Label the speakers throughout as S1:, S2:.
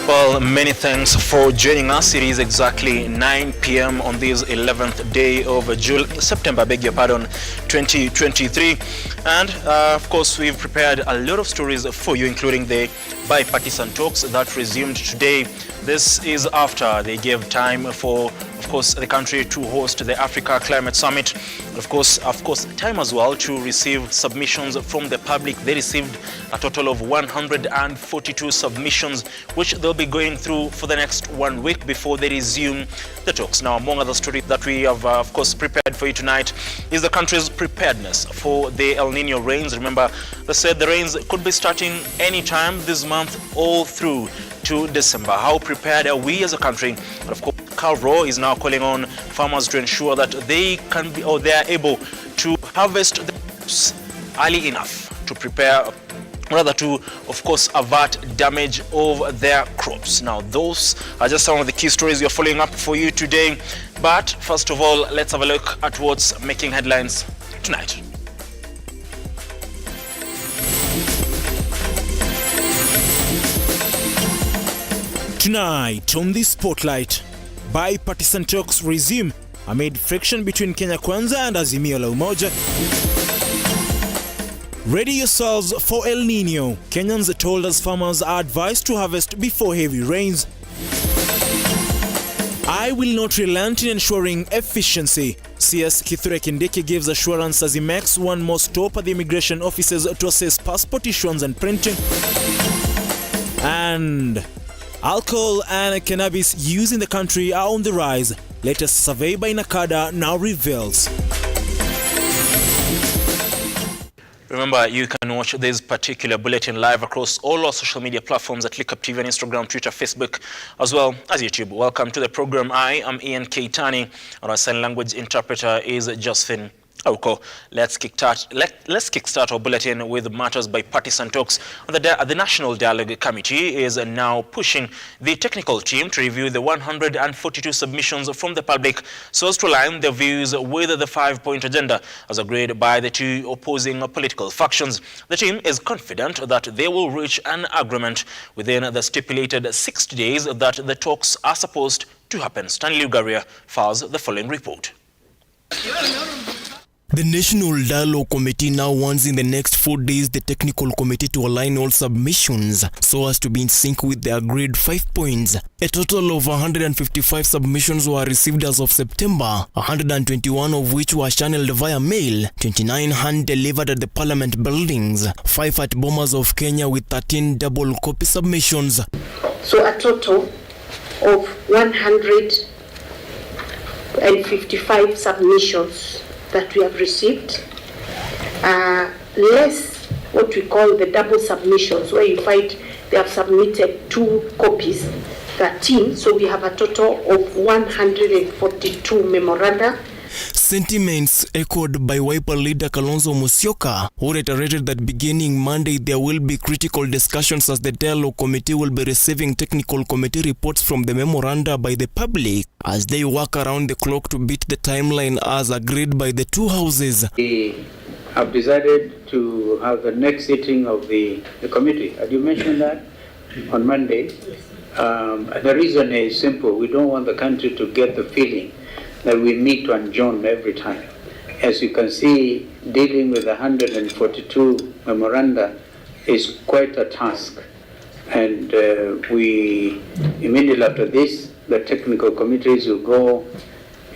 S1: Well, many thanks for joining us. It is exactly 9 p.m. on this 11th day of September, 2023. And of course, we've prepared a lot of stories for you, including the bipartisan talks that resumed today. This is after they gave time for, of course, the country to host the Africa Climate Summit. Of course, time as well to receive submissions from the public. They received a total of 142 submissions, which they'll be going through for the next 1 week before they resume the talks. Now, among other stories that we have, of course, prepared for you tonight is the country's preparedness for the El Nino rains. Remember, they said the rains could be starting anytime this month, all through to December. How prepared are we as a country? And of course, RUTO is now calling on farmers to ensure that they can be, or they are able to harvest the crops early enough to prepare, rather to, of course, avert damage of their crops. Now, those are just some of the key stories we are following up for you today. But first of all, let's have a look at what's making headlines tonight.
S2: Tonight on the Spotlight, bipartisan talks resume amid friction between Kenya Kwanza and Azimio la Umoja. Ready yourselves for El Nino. Kenyans told us farmers are advised to harvest before heavy rains. I will not relent in ensuring efficiency. CS Kithure Kindiki gives assurance as he makes one more stop at the immigration offices to assess passport issuance and printing. And alcohol and cannabis use in the country are on the rise. Latest survey by Nakada now reveals.
S1: Remember, you can watch this particular bulletin live across all our social media platforms at Lookuptv and Instagram, Twitter, Facebook, as well as YouTube. Welcome to the program. I am Ian Keitani, and our sign language interpreter is Josephine Auko. Let's kickstart our bulletin with matters by partisan talks. The National Dialogue Committee is now pushing the technical team to review the 142 submissions from the public so as to align their views with the 5-point agenda as agreed by the two opposing political factions. The team is confident that they will reach an agreement within the stipulated 60 days that the talks are supposed to happen. Stanley Ugaria files the following report.
S3: The National Dialogue Committee now wants in the next 4 days the technical committee to align all submissions so as to be in sync with the agreed 5 points. A total of 155 submissions were received as of September, 121 of which were channeled via mail, 29 hand-delivered at the Parliament buildings, 5 at Bomas of Kenya with 13 double copy submissions.
S4: So a total of 155 submissions that we have received, less what we call the double submissions, where you find they have submitted 2 copies, 13, so we have a total of 142 memoranda.
S3: Sentiments echoed by Wiper leader Kalonzo Musyoka, who reiterated that beginning Monday there will be critical discussions as the Dialogue Committee will be receiving technical committee reports from the memoranda by the public as they work around the clock to beat the timeline as agreed by the two houses.
S5: We have decided to have the next sitting of the committee. Had you mentioned that on Monday? The reason is simple. We don't want the country to get the feeling that we meet to adjourn every time. As you can see, dealing with 142 memoranda is quite a task. And we, immediately after this, the technical committees will go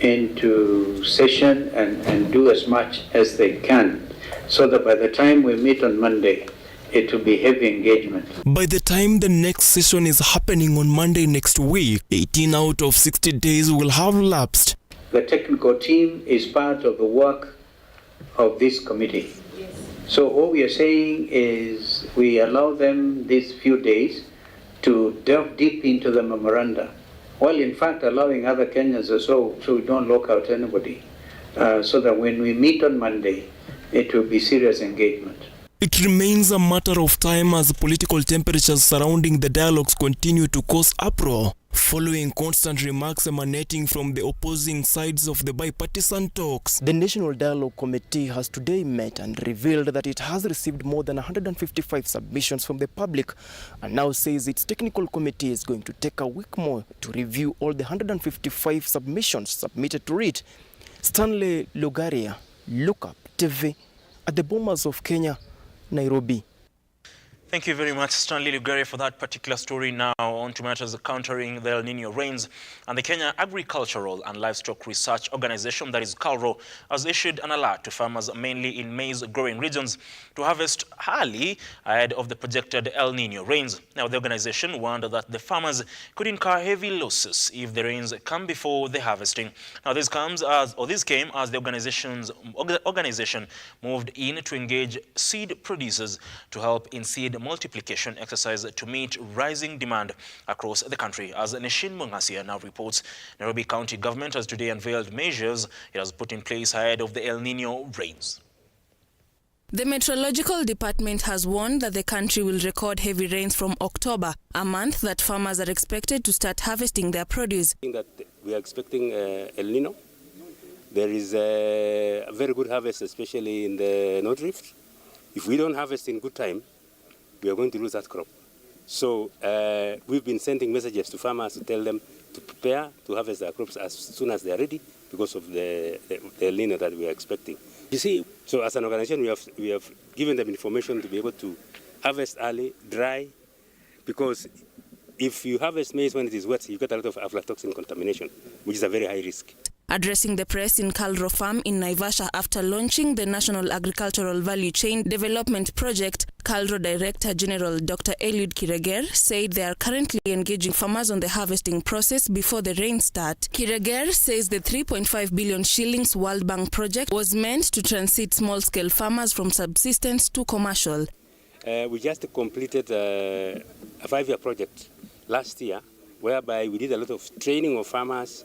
S5: into session and do as much as they can, so that by the time we meet on Monday, it will be heavy engagement.
S3: By the time the next session is happening on Monday next week, 18 out of 60 days will have lapsed.
S5: The technical team is part of the work of this committee. Yes. So what we are saying is we allow them these few days to delve deep into the memoranda, while in fact allowing other Kenyans as well, so we don't lock out anybody, so that when we meet on Monday, it will be serious engagement.
S3: It remains a matter of time as political temperatures surrounding the dialogues continue to cause uproar. following constant remarks emanating from the opposing sides of the bipartisan talks.
S6: The National Dialogue Committee has today met and revealed that it has received more than 155 submissions from the public and now says its technical committee is going to take a week more to review all the 155 submissions submitted to it. Stanley Lugaria, Lookuptv, at the Bomas of Kenya, Nairobi.
S1: Thank you very much, Stanley Lugare, for that particular story. Now on to matters countering the El Nino rains. And the Kenya Agricultural and Livestock Research Organization, that is KALRO, has issued an alert to farmers mainly in maize-growing regions to harvest early ahead of the projected El Nino rains. Now, the organization warned that the farmers could incur heavy losses if the rains come before the harvesting. Now, this came as the organization moved in to engage seed producers to help in seed multiplication exercise to meet rising demand across the country. As Nishin Mungasia now reports, Nairobi County government has today unveiled measures it has put in place ahead of the El Nino rains.
S7: The Meteorological Department has warned that the country will record heavy rains from October, a month that farmers are expected to start harvesting their produce.
S8: That we are expecting El Nino. There is a very good harvest, especially in the North Rift. If we don't harvest in good time, we are going to lose that crop. So we've been sending messages to farmers to tell them to prepare to harvest their crops as soon as they are ready because of the El Nino that we are expecting. You see, so as an organization, we have given them information to be able to harvest early, dry, because if you harvest maize when it is wet, you get a lot of aflatoxin contamination, which is a very high risk.
S7: Addressing the press in KALRO Farm in Naivasha after launching the National Agricultural Value Chain Development Project, KALRO Director General Dr. Eliud Kireger said they are currently engaging farmers on the harvesting process before the rains start. Kireger says the 3.5 billion shillings World Bank project was meant to transit small-scale farmers from subsistence to commercial.
S8: We just completed a 5-year project last year whereby we did a lot of training of farmers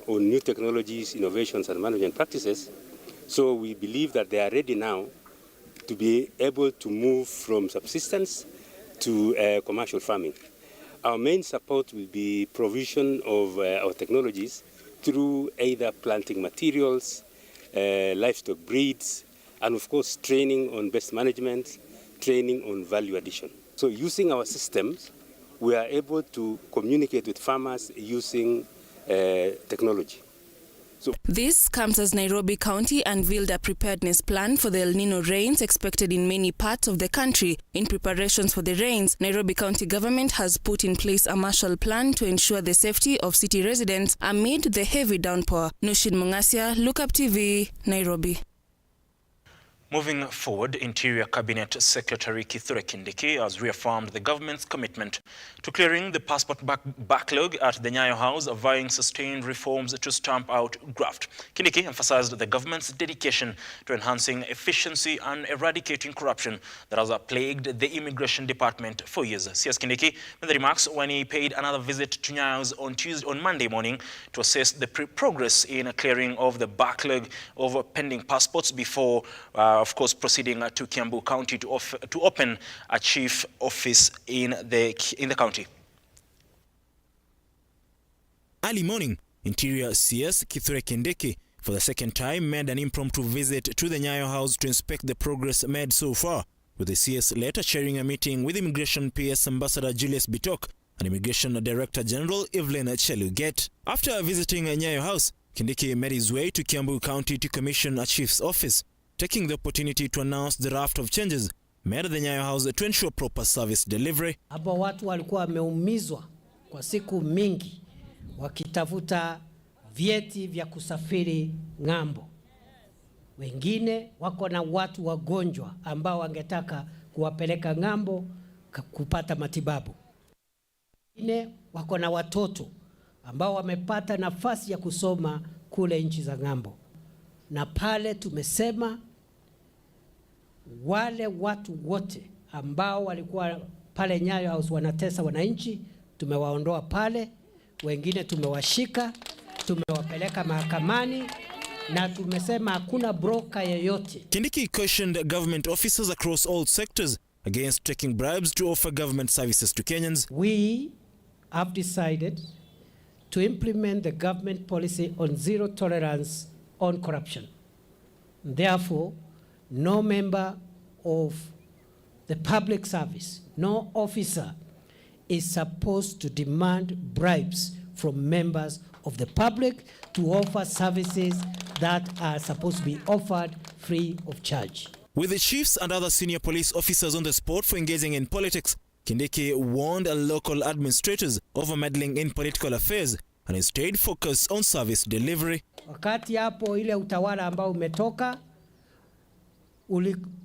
S8: on new technologies, innovations, and management practices. So we believe that they are ready now to be able to move from subsistence to commercial farming. Our main support will be provision of our technologies through either planting materials, livestock breeds, and of course training on best management, training on value addition. So using our systems, we are able to communicate with farmers using technology.
S7: This comes as Nairobi County unveiled a preparedness plan for the El Nino rains expected in many parts of the country. In preparations for the rains, Nairobi County government has put in place a Marshall Plan to ensure the safety of city residents amid the heavy downpour. Nishin Mungasia, Lookuptv, Nairobi.
S1: Moving forward, Interior Cabinet Secretary Kithure Kindiki has reaffirmed the government's commitment to clearing the passport backlog at the Nyayo House, vying sustained reforms to stamp out graft. Kindiki emphasized the government's dedication to enhancing efficiency and eradicating corruption that has plagued the Immigration Department for years. CS Kindiki made the remarks when he paid another visit to Nyayo's on Monday morning to assess the progress in clearing of the backlog of pending passports before of course, proceeding to Kiambu County to open a chief office in the county.
S2: Early morning, Interior CS Kithure Kindiki for the second time made an impromptu visit to the Nyayo House to inspect the progress made so far, with the CS later chairing a meeting with Immigration PS Ambassador Julius Bitok and Immigration Director General Evelyn Cheluget. After visiting Nyayo House, Kindiki made his way to Kiambu County to commission a chief's office, taking the opportunity to announce the raft of changes made at the Nyayo House to ensure proper service delivery.
S9: Hapo watu walikuwa wameumizwa kwa siku mingi wakitafuta vyeti vya kusafiri ng'ambo. Wengine wako na watu wagonjwa ambao wangetaka kuwapeleka ng'ambo kupata matibabu. Wengine wako na watoto ambao wamepata nafasi ya kusoma kule nchi za ng'ambo. Na pale tumesema wale watu wote ambao walikuwa pale Nyayo House wanatesa wananchi, tumewaondoa pale, wengine tumewashika, tumewapeleka mahakamani na tumesema hakuna broker yeyote.
S2: Kindiki cautioned government officers across all sectors against taking bribes to offer government services to Kenyans.
S9: We have decided to implement the government policy on zero tolerance on corruption. Therefore, no member of the public service, no officer is supposed to demand bribes from members of the public to offer services that are supposed to be offered free of charge.
S2: With the chiefs and other senior police officers on the spot for engaging in politics, Kindiki warned local administrators of meddling in political affairs and instead focused on service delivery.
S9: Wakati hapo ile utawala ambao umetoka,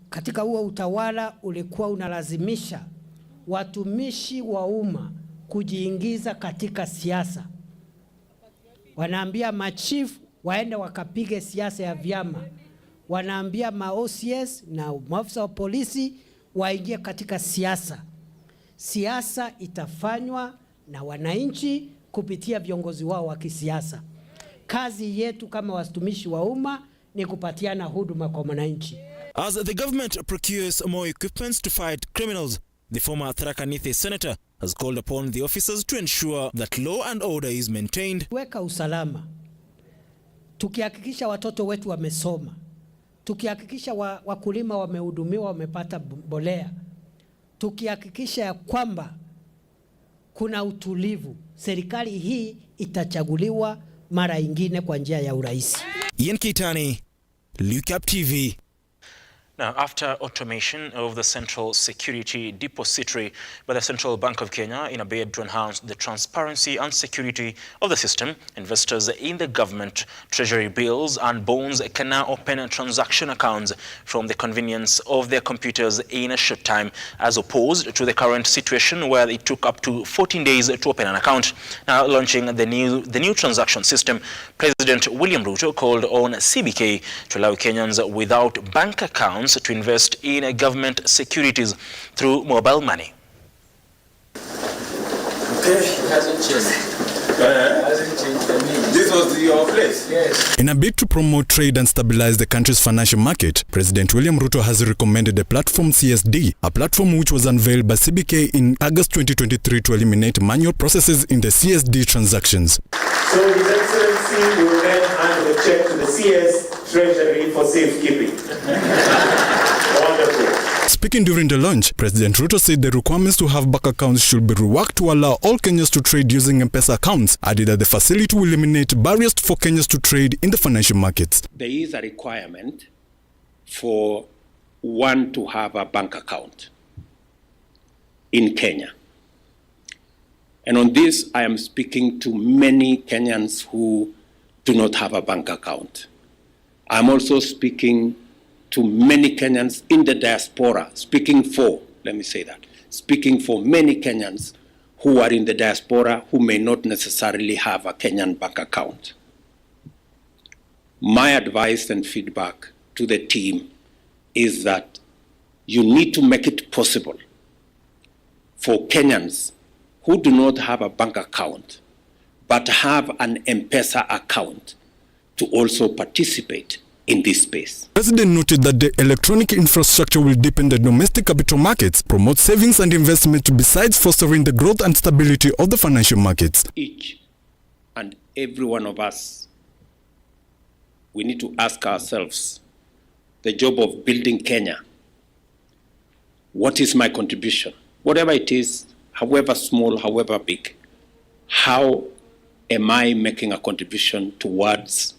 S9: katika huo utawala ulikuwa unalazimisha watumishi wa umma kujiingiza katika siasa. Wanaambia machief waende wakapige siasa ya vyama. Wanaambia ma-OCS na maafisa wa polisi waingie katika siasa. Siasa itafanywa na wananchi kupitia viongozi wao wa kisiasa. Kazi yetu kama watumishi wa umma ni kupatiana huduma kwa wananchi.
S2: As the government procures more equipment to fight criminals, the former Tharaka Nithi senator has called upon the officers to ensure that law and order is maintained.
S9: Weka usalama. Tukihakikisha watoto wetu wamesoma. Tukihakikisha wakulima wamehudumiwa, wamepata mbolea. Tukihakikisha ya kwamba kuna utulivu, serikali hii itachaguliwa mara ingine kwa njia ya urahisi.
S2: Ian Kitani, Lookuptv.
S1: Now, after automation of the Central Security Depository by the Central Bank of Kenya in a bid to enhance the transparency and security of the system, investors in the government treasury bills and bonds can now open transaction accounts from the convenience of their computers in a short time, as opposed to the current situation where it took up to 14 days to open an account. Now, launching the new transaction system, President William RUTO called on CBK to allow Kenyans without bank accounts to invest in government securities through mobile money.
S10: Okay, it hasn't changed. It hasn't changed. I mean, this was your place. Yes.
S11: In a bid to promote trade and stabilize the country's financial market, President William RUTO has recommended a platform CSD, a platform which was unveiled by CBK in August 2023 to eliminate manual processes in the CSD transactions.
S12: So His Excellency will then hand the check to the CS Treasury for safekeeping. Wonderful.
S11: Speaking during the launch, President RUTO said the requirements to have bank accounts should be reworked to allow all Kenyans to trade using M-Pesa accounts, added that the facility will eliminate barriers for Kenyans to trade in the financial markets.
S13: There is a requirement for one to have a bank account in Kenya. And on this, I am speaking to many Kenyans who do not have a bank account. I'm also speaking to many Kenyans in the diaspora, speaking for many Kenyans who are in the diaspora who may not necessarily have a Kenyan bank account. My advice and feedback to the team is that you need to make it possible for Kenyans who do not have a bank account but have an M-Pesa account to also participate in this space.
S11: The President noted that the electronic infrastructure will deepen the domestic capital markets, promote savings and investment, besides fostering the growth and stability of the financial markets.
S13: Each and every one of us, we need to ask ourselves the job of building Kenya. What is my contribution? Whatever it is, however small, however big, how am I making a contribution towards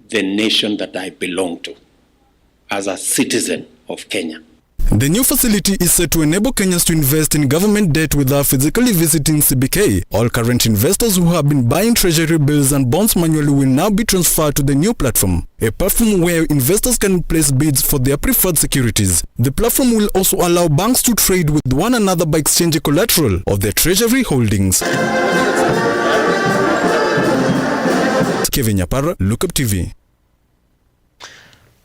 S13: the nation that I belong to as a citizen of Kenya?
S11: The new facility is set to enable Kenyans to invest in government debt without physically visiting CBK. All current investors who have been buying treasury bills and bonds manually will now be transferred to the new platform, a platform where investors can place bids for their preferred securities. The platform will also allow banks to trade with one another by exchanging collateral of their treasury holdings. Kevin Yapara, Lookuptv.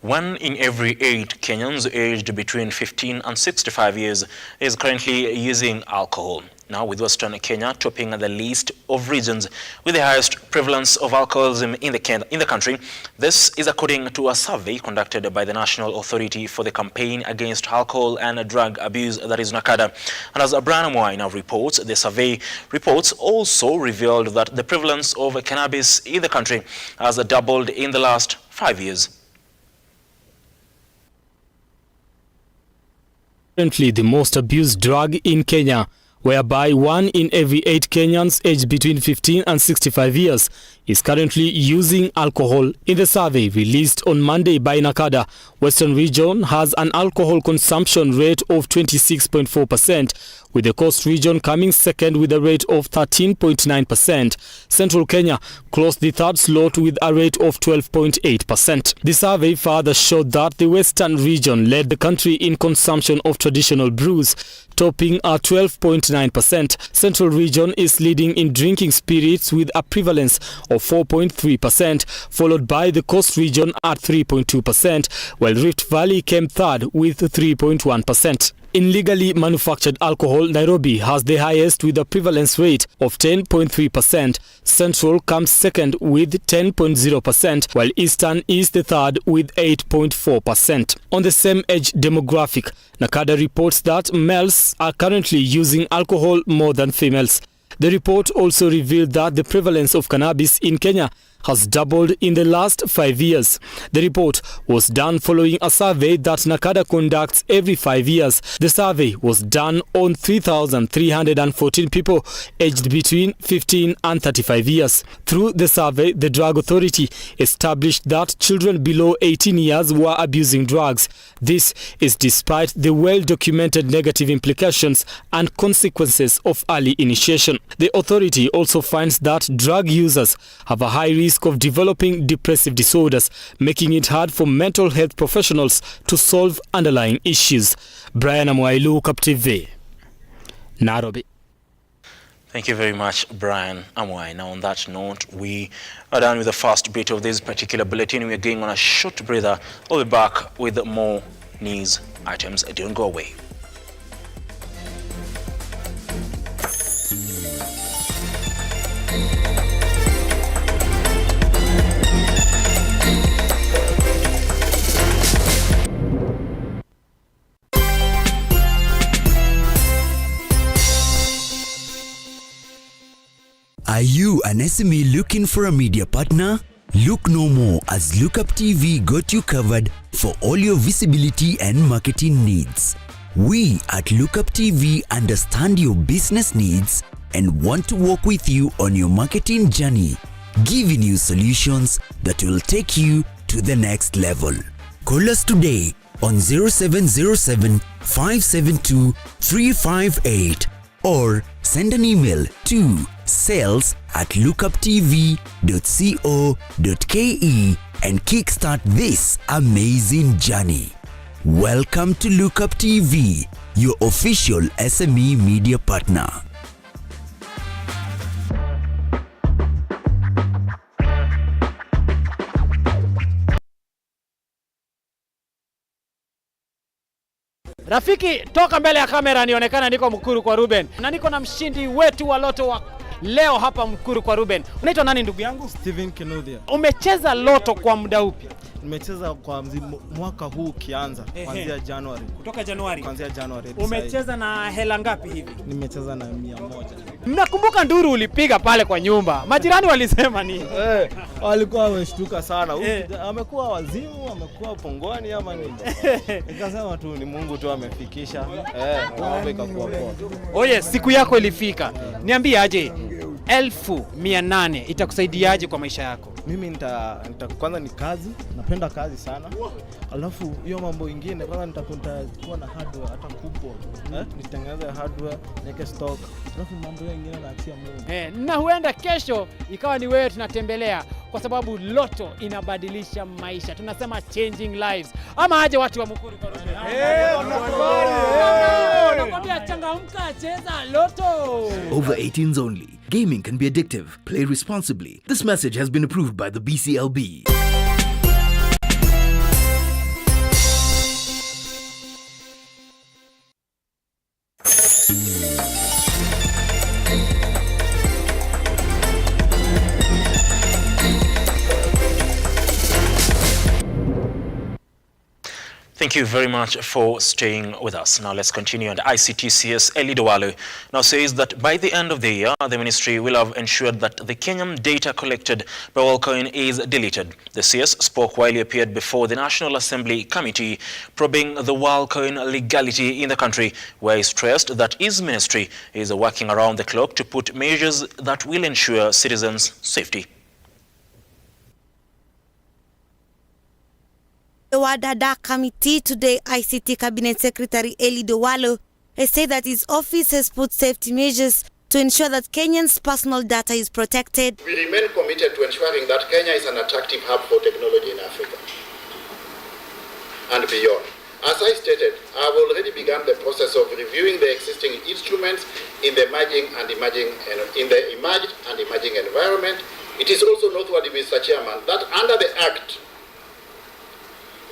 S1: 1 in every 8 Kenyans aged between 15 and 65 years is currently using alcohol. Now, with Western Kenya topping the list of regions with the highest prevalence of alcoholism in the country. This is according to a survey conducted by the National Authority for the Campaign Against Alcohol and Drug Abuse, that is NACADA. And as Brian Mwai now reports, the survey reports also revealed that the prevalence of cannabis in the country has doubled in the last 5 years.
S14: Currently the most abused drug in Kenya, whereby 1 in every 8 Kenyans aged between 15 and 65 years is currently using alcohol. In the survey released on Monday by NACADA, Western Region has an alcohol consumption rate of 26.4%, with the Coast Region coming second with a rate of 13.9%. Central Kenya closed the third slot with a rate of 12.8%. The survey further showed that the Western Region led the country in consumption of traditional brews, topping at 12.9%. Central Region is leading in drinking spirits with a prevalence of 4.3%, followed by the Coast Region at 3.2%, while Rift Valley came third with 3.1%. In legally manufactured alcohol, Nairobi has the highest with a prevalence rate of 10.3%. Central comes second with 10.0%, while Eastern is the third with 8.4%. On the same age demographic, NACADA reports that males are currently using alcohol more than females. The report also revealed that the prevalence of cannabis in Kenya has doubled in the last 5 years. The report was done following a survey that NACADA conducts every 5 years. The survey was done on 3,314 people aged between 15 and 35 years. Through the survey, the Drug Authority established that children below 18 years were abusing drugs. This is despite the well-documented negative implications and consequences of early initiation. The authority also finds that drug users have a high risk of developing depressive disorders, making it hard for mental health professionals to solve underlying issues. Brian Mwai, Lookuptv, Nairobi.
S1: Thank you very much, Brian Mwai. Now, on that note, we are done with the first bit of this particular bulletin. We are going on a short breather. We'll be back with more news items. Don't go away.
S15: Are you an SME looking for a media partner? Look no more, as Lookuptv got you covered for all your visibility and marketing needs. We at Lookuptv understand your business needs and want to work with you on your marketing journey, giving you solutions that will take you to the next level. Call us today on 0707 572 358 or send an email to sales@lookuptv.co.ke and kickstart this amazing journey. Welcome to Lookuptv, your official SME media partner.
S16: Rafiki, toka mbele ya kamera nionekana niko Mkuru kwa Ruben. Na niko na mshindi wetu wa loto wa leo hapa Mkuru kwa Ruben. Unaitwa nani ndugu yangu?
S17: Steven Kinuthia.
S16: Umecheza loto kwa muda upi?
S17: Nimecheza kwa mwaka huu kianza kuanzia Januari.
S16: Kutoka Januari?
S17: Kuanzia Januari.
S16: Umecheza na hela ngapi hivi?
S17: Nimecheza na 100.
S16: Mnakumbuka nduru ulipiga pale kwa nyumba? Majirani walisema nini?
S17: Walikuwa wameshtuka sana. Amekuwa wazimu, amekuwa pongoni ama nini? Nikasema tu ni Mungu tu amefikisha. Mambo ikakuwa poa.
S16: Oye, siku yako ilifika. Niambie aje, 1800 itakusaidiaje kwa maisha yako?
S17: Mimi kwanza ni kazi, napenda kazi sana. Alafu hiyo mambo ingine kwanza nitakuwa na hardware hata kubwa. Nitengeneze hardware, niweke stock. Alafu mambo mengine naachia Mungu.
S16: Na huenda kesho ikawa ni wewe tunatembelea, kwa sababu loto inabadilisha maisha. Tunasema changing lives. Ama aje watu wa Mkuru kwa Ruben. Nakwambia changamka, cheza loto.
S18: Over 18s only. Gaming can be addictive. Play responsibly. This message has been approved by the BCLB.
S1: Thank you very much for staying with us. Now let's continue. And ICTCS Elidowalo now says that by the end of the year, the ministry will have ensured that the Kenyan data collected by WorldCoin is deleted. The CS spoke while he appeared before the National Assembly Committee probing the WorldCoin legality in the country, where he stressed that his ministry is working around the clock to put measures that will ensure citizens' safety.
S19: The Wadada Committee today, ICT Cabinet Secretary Elidowalo has said that his office has put safety measures to ensure that Kenyans' personal data is protected.
S20: We remain committed to ensuring that Kenya is an attractive hub for technology in Africa and beyond. As I stated, I have already begun the process of reviewing the existing instruments in the emerging and emerging environment. It is also noteworthy, Mr. Chairman, that under the Act,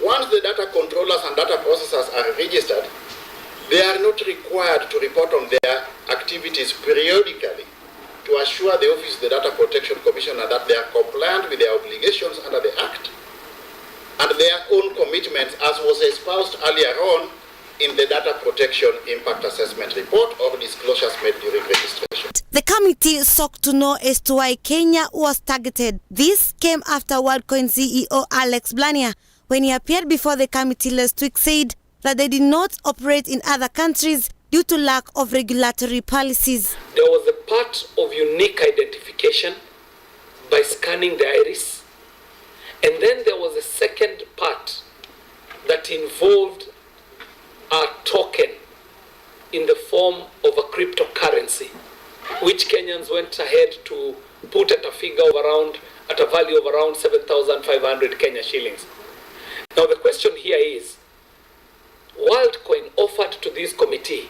S20: once the data controllers and data processors are registered, they are not required to report on their activities periodically to assure the Office of the Data Protection Commissioner that they are compliant with their obligations under the Act and their own commitments, as was espoused earlier on in the Data Protection Impact Assessment Report or disclosures made during registration.
S19: The committee sought to know as to why Kenya was targeted. This came after WorldCoin CEO Alex Blania, when he appeared before the committee last week, said that they did not operate in other countries due to lack of regulatory policies.
S21: There was a part of unique identification by scanning the iris, and then there was a second part that involved a token in the form of a cryptocurrency, which Kenyans went ahead to put at a value of around 7,500 Kenya shillings. Now the question here is, WorldCoin offered to this committee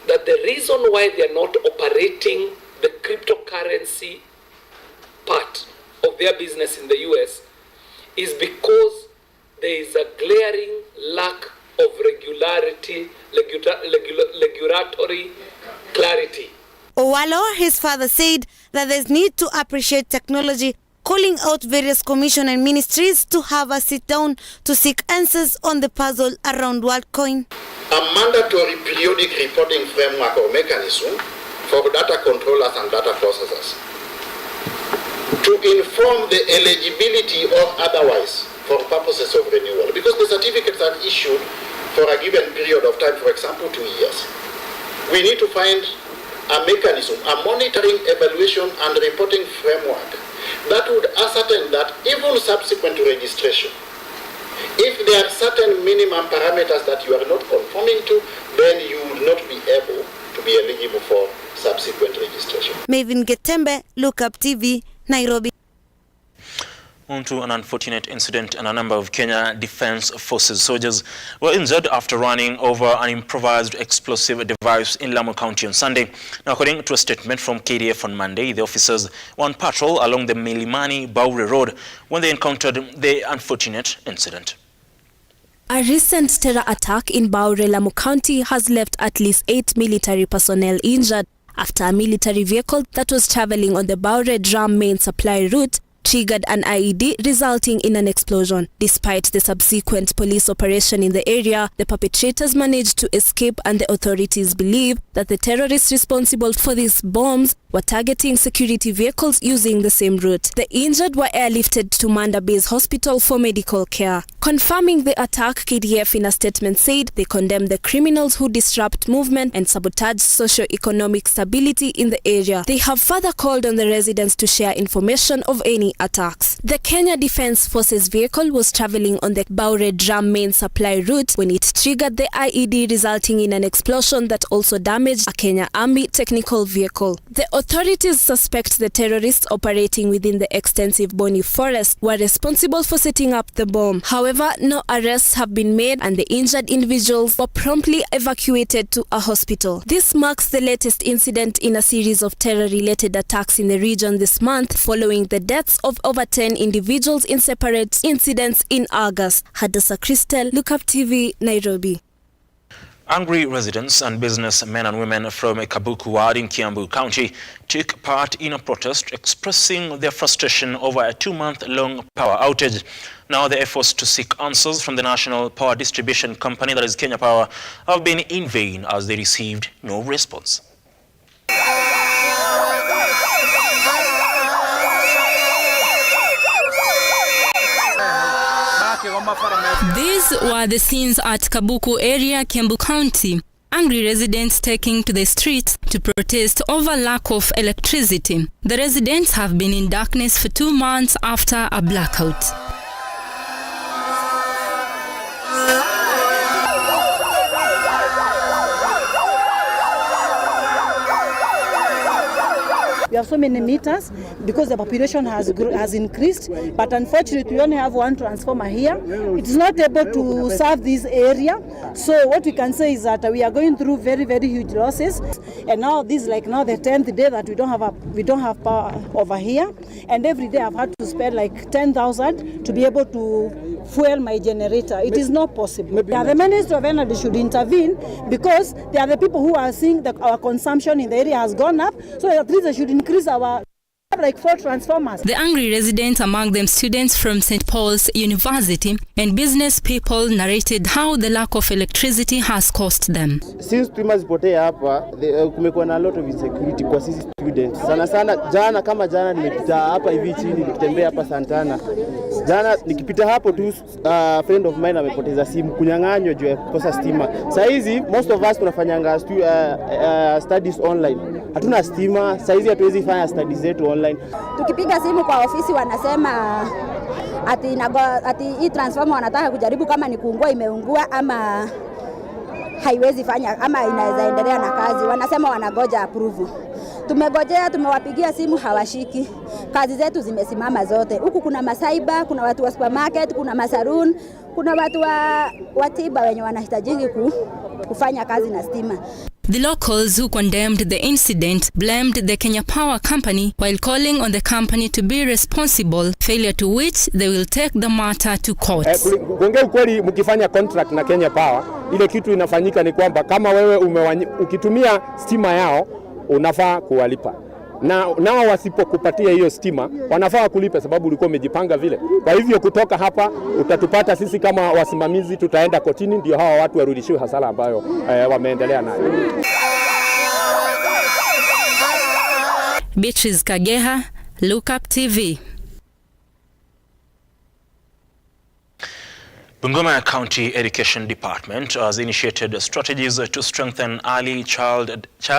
S21: that the reason why they are not operating the cryptocurrency part of their business in the US is because there is a glaring lack of regulatory clarity.
S19: Owalo, his father, said that there's need to appreciate technology, calling out various commission and ministries to have a sit-down to seek answers on the puzzle around WorldCoin.
S20: A mandatory periodic reporting framework or mechanism for data controllers and data processors to inform the eligibility or otherwise for purposes of renewal, because the certificates are issued for a given period of time, for example 2 years. We need to find a mechanism, a monitoring, evaluation and reporting framework that would ascertain that even subsequent to registration, if there are certain minimum parameters that you are not conforming to, then you will not be able to be eligible for subsequent registration.
S19: Maven Getembe, Lookuptv, Nairobi.
S1: On to an unfortunate incident, and a number of Kenya Defence Forces soldiers were injured after running over an improvised explosive device in Lamu County on Sunday. Now, according to a statement from KDF on Monday, the officers were on patrol along the Milimani-Baure Road when they encountered the unfortunate incident.
S7: A recent terror attack in Baure, Lamu County has left at least 8 military personnel injured after a military vehicle that was traveling on the Baure Drum main supply route triggered an IED, resulting in an explosion. Despite the subsequent police operation in the area, the perpetrators managed to escape, and the authorities believe that the terrorists responsible for these bombs were targeting security vehicles using the same route. The injured were airlifted to Manda Base Hospital for medical care. Confirming the attack, KDF in a statement said they condemned the criminals who disrupt movement and sabotage socio-economic stability in the area. They have further called on the residents to share information of any attacks. The Kenya Defence Forces vehicle was travelling on the Baure Drum main supply route when it triggered the IED, resulting in an explosion that also damaged a Kenya Army technical vehicle. The authorities suspect the terrorists operating within the extensive Boni forest were responsible for setting up the bomb. However, no arrests have been made, and the injured individuals were promptly evacuated to a hospital. This marks the latest incident in a series of terror-related attacks in the region this month, following the deaths of over 10 individuals in separate incidents in August. Hadassa Christel, Lookuptv, Nairobi.
S1: Angry residents and businessmen and women from Kabuku ward in Kiambu County took part in a protest expressing their frustration over a 2-month-long power outage. Now the efforts to seek answers from the National Power Distribution Company, that is Kenya Power, have been in vain as they received no response.
S4: These were the scenes at Kabuku area, Kiambu County. Angry residents taking to the streets to protest over lack of electricity. The residents have been in darkness for 2 months after a blackout.
S22: We have so many meters because the population has increased, but unfortunately we only have one transformer here. It is not able to serve this area. So what we can say is that we are going through very, very huge losses. And now this is like now the 10th day that we don't have power over here. And every day I've had to spend like 10,000 to be able to fuel my generator. It is not possible. The Minister of Energy should intervene because they are the people who are seeing that our consumption in the area has gone up. So at least they should increase our like 4 transformers.
S4: The angry residents, among them students from St. Paul's University and business people, narrated how the lack of electricity has cost them.
S23: Since stima zipotea hapa, kumekuwa na a lot of insecurity kwa sisi students. Sana sana jana nimepita hapa hivi chini nikitembea hapa Santana. Jana nikipita hapo tu friend of mine amepoteza simu kunyang'anywa juu ya kukosa stima. Sasa hizi most of us tunafanyanga studies online. Hatuna stima, sasa hizi hatuwezi fanya studies zetu online.
S24: Tukipiga simu kwa ofisi wanasema ati hii transformer wanataka kujaribu kama ni kuungua imeungua ama haiwezi fanya ama inaweza endelea na kazi. Wanasema wanagoja approve. Tumegojea, tumewapigia simu hawashiki. Kazi zetu zimesimama zote. Huku kuna masaiba, kuna watu wa supermarket, kuna masaloon, kuna watu wa tiba wenye wanahitajingi kufanya kazi na stima.
S4: The locals who condemned the incident blamed the Kenya Power Company while calling on the company to be responsible, failure to which they will take the matter to court.
S23: Kuongea ukweli, mkifanya contract na Kenya Power, ile kitu inafanyika ni kwamba kama wewe ukitumia stima yao unafaa kuwalipa. Nao wasipokupatia hiyo stima wanafaa kulipa sababu ulikuwa umejipanga vile. Kwa hivyo kutoka hapa utatupata sisi kama wasimamizi, tutaenda kotini ndio hawa watu warudishiwe hasara ambayo wameendelea nayo.
S4: Beatrice Kageha, Lookuptv.
S1: Bungoma County Education Department has initiated strategies to strengthen early child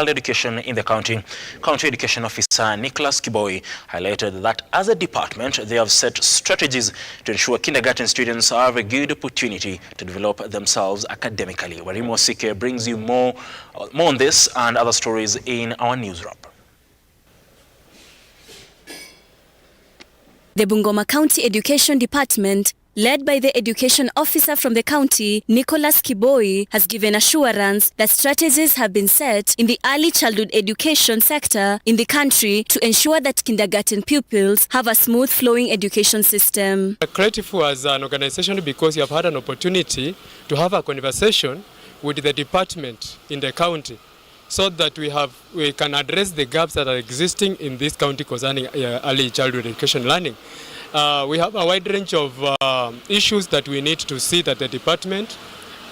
S1: education in the county. County Education Officer Nicholas Kiboi highlighted that as a department, they have set strategies to ensure kindergarten students have a good opportunity to develop themselves academically. Warimo Sike brings you more on this and other stories in our news wrap.
S25: The Bungoma County Education Department, led by the education officer from the county, Nicholas Kiboi, has given assurance that strategies have been set in the early childhood education sector in the country to ensure that kindergarten pupils have a smooth flowing education system.
S26: Creative as an organization because you have had an opportunity to have a conversation with the department in the county so that we can address the gaps that are existing in this county concerning early childhood education learning. We have a wide range of issues that we need to see that the department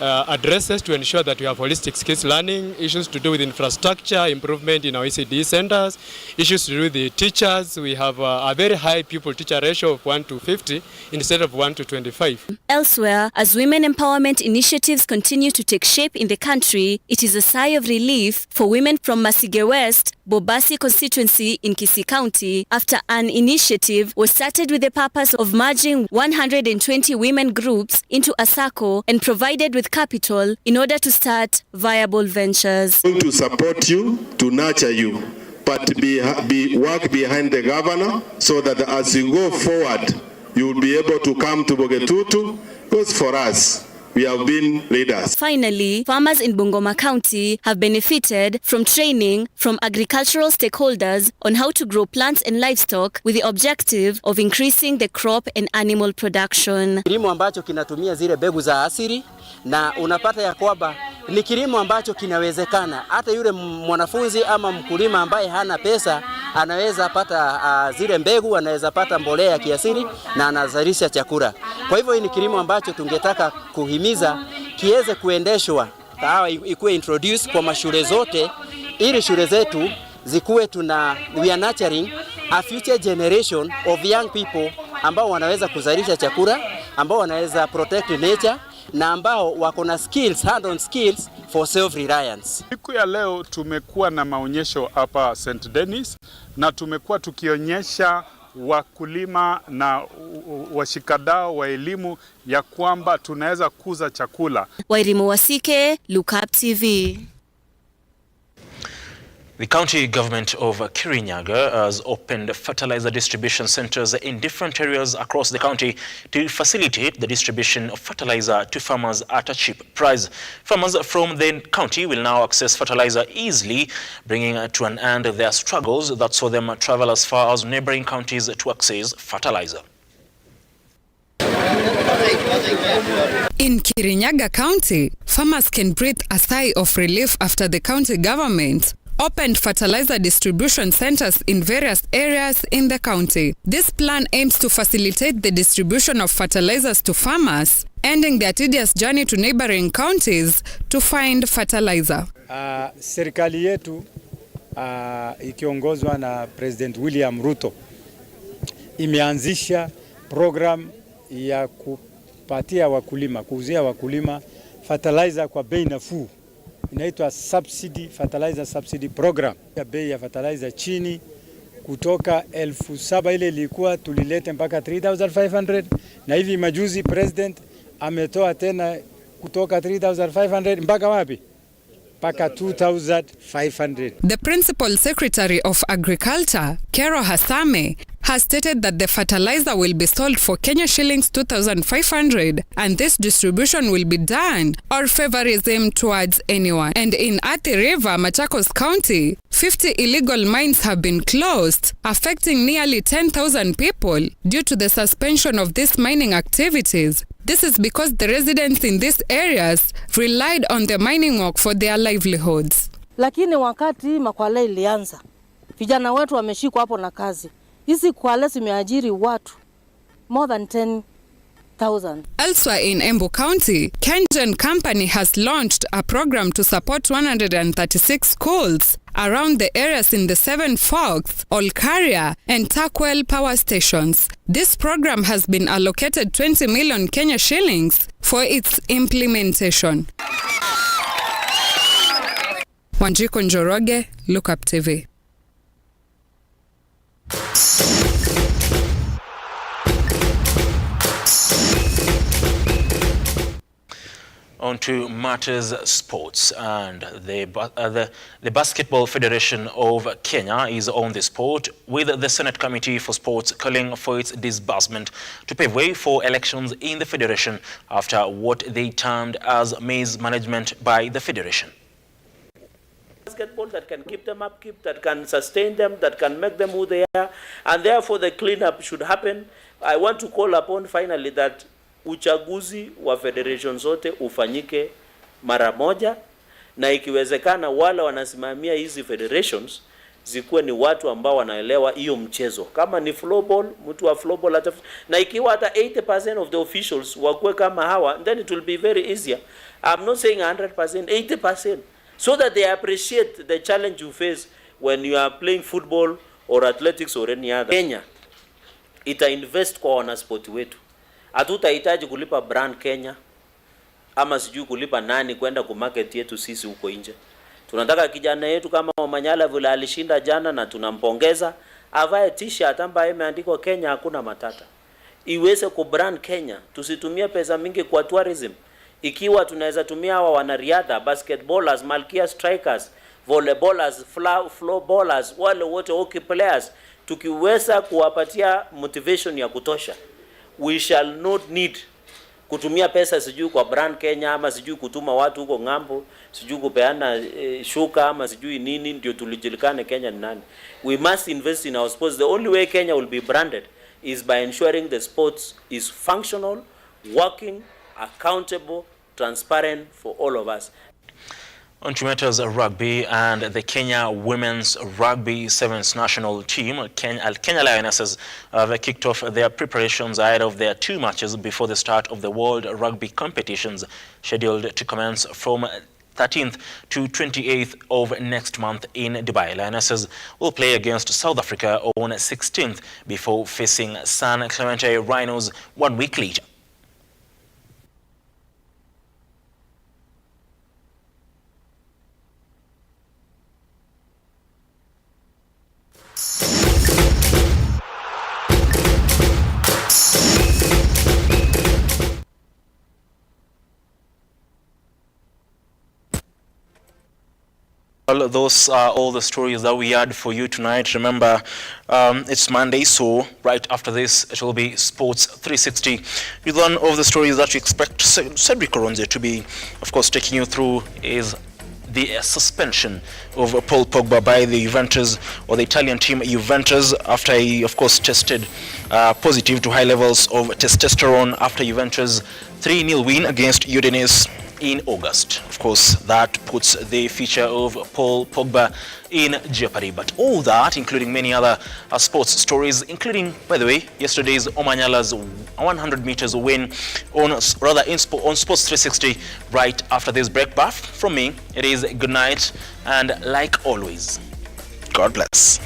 S26: addresses to ensure that we have holistic skills learning, issues to do with infrastructure, improvement in our ECD centers, issues to do with the teachers. We have a very high pupil-teacher ratio of 1:50 instead of 1:25.
S25: Elsewhere, as women empowerment initiatives continue to take shape in the country, it is a sigh of relief for women from Masige West, Bobasi constituency in Kisii County after an initiative was started with the purpose of merging 120 women groups into a SACCO and provided with capital in order to start viable ventures.
S27: Going to support you, to nurture you, but work behind the governor so that as you go forward, you will be able to come to Bogetutu, because for us, we have been leaders.
S25: Finally, farmers in Bungoma County have benefited from training from agricultural stakeholders on how to grow plants and livestock with the objective of increasing the crop and animal production.
S2: Kilimo ambacho kinatumia zile mbegu za asili na unapata ya kwamba ni kilimo ambacho kinawezekana. Hata yule mwanafunzi ama mkulima ambaye hana pesa anaweza pata zile mbegu, anaweza pata mbolea ya kiasili na anazalisha chakula. Kwa hivyo hii ni kilimo ambacho tungetaka kuhimiza kiweze kuendeshwa, ikuwe introduce kwa mashule zote ili shule zetu zikuwe we are nurturing a future generation of young people ambao wanaweza kuzalisha chakula, ambao wanaweza protect nature na ambao wako na skills, hand-on skills for self-reliance.
S3: Siku ya leo tumekuwa na maonyesho hapa St. Denis na tumekuwa tukionyesha wakulima na washikadau wa elimu ya kwamba tunaweza kuza chakula.
S25: Wairimu Wasike, Lookuptv.
S1: The county government of Kirinyaga has opened fertilizer distribution centers in different areas across the county to facilitate the distribution of fertilizer to farmers at a cheap price. Farmers from the county will now access fertilizer easily, bringing to an end their struggles that saw them travel as far as neighboring counties to access fertilizer.
S5: In Kirinyaga County, farmers can breathe a sigh of relief after the county government opened fertilizer distribution centers in various areas in the county. This plan aims to facilitate the distribution of fertilizers to farmers, ending their tedious journey to neighboring counties to find fertilizer.
S6: Serikali yetu ikiongozwa na President William RUTO imeanzisha program ya kupatia wakulima, kuuzia wakulima fertilizer kwa bei nafuu. Inaitwa fertilizer subsidy program. Ya bei ya fertilizer chini kutoka 7,000 ile ilikuwa tulilete mpaka 3,500 na hivi majuzi president ametoa tena kutoka 3,500 mpaka wapi? Mpaka 2,500.
S5: The Principal Secretary of Agriculture, Kero Hasame, has stated that the fertilizer will be sold for Kenya shillings 2,500 and this distribution will be done or favorism towards anyone. And in Athi River, Machakos County, 50 illegal mines have been closed, affecting nearly 10,000 people due to the suspension of these mining activities. This is because the residents in these areas relied on the mining work for their livelihoods.
S22: Lakini wakati makwale ilianza, vijana wetu wameshikwa hapo na kazi. Hizi kwale zimeajiri watu more than 10,000.
S5: Elsewhere in Embu County, Kengen Company has launched a program to support 136 schools around the areas in the Seven Forks, Olkaria and Takwel power stations. This program has been allocated 20 million Kenya shillings for its implementation. Wanjiko Njoroge, Lookuptv.
S1: On to matters sports, and the Basketball Federation of Kenya is on the spot, with the Senate Committee for Sports calling for its disbursement to pave way for elections in the federation after what they termed as mismanagement by the federation.
S8: Basketball that can keep them up, that can sustain them, that can make them who they are, and therefore the cleanup should happen. I want to call upon finally that uchaguzi wa federation zote ufanyike mara moja, na ikiwezekana wale wanasimamia hizi federations zikuwe ni watu ambao wanaelewa hiyo mchezo. Kama ni floorball, mtu wa floorball hata, na ikiwa hata 80% of the officials wakuwe kama hawa, then it will be very easier. I'm not saying 100%, 80%, so that they appreciate the challenge you face when you are playing football or athletics or any other. Kenya ita invest kwa wanaspoti wetu. Hatutahitaji kulipa brand Kenya ama sijui kulipa nani kwenda ku market yetu sisi huko nje. Tunataka kijana yetu kama Omanyala vile alishinda jana na tunampongeza, avae t-shirt ambayo imeandikwa Kenya hakuna matata. Iweze ku brand Kenya. Tusitumie pesa mingi kwa tourism. Ikiwa tunaweza tumia hawa wanariadha, basketballers, malkia strikers, volleyballers, floorballers, wale wote hockey players, tukiweza kuwapatia motivation ya kutosha, we shall not need kutumia pesa sijui kwa brand Kenya ama sijui kutuma watu huko ng'ambo, sijui kupeana shuka ama sijui nini ndio tulijulikane Kenya ni nani. We must invest in our sports. The only way Kenya will be branded is by ensuring the sports is functional, working, accountable, transparent for all of us.
S1: On to matters of rugby, and the Kenya women's rugby sevens national team, Kenya Lionesses, have kicked off their preparations ahead of their 2 matches before the start of the World Rugby competitions, scheduled to commence from 13th to 28th of next month in Dubai. Lionesses will play against South Africa on 16th before facing San Clemente Rhinos 1 week later. Well, those are all the stories that we had for you tonight. Remember, it's Monday, so right after this, it will be Sports 360 with one of the stories that you expect Cedric Oronze to be, of course, taking you through is the suspension of Paul Pogba by the Juventus, or the Italian team Juventus, after he, of course, tested positive to high levels of testosterone after Juventus' 3-0 win against Udinese in August. Of course, that puts the future of Paul Pogba in jeopardy. But all that, including many other sports stories, including, by the way, yesterday's Omanyala's 100 meters win on Sports 360 right after this break. But from me, it is good night, and like always, God bless.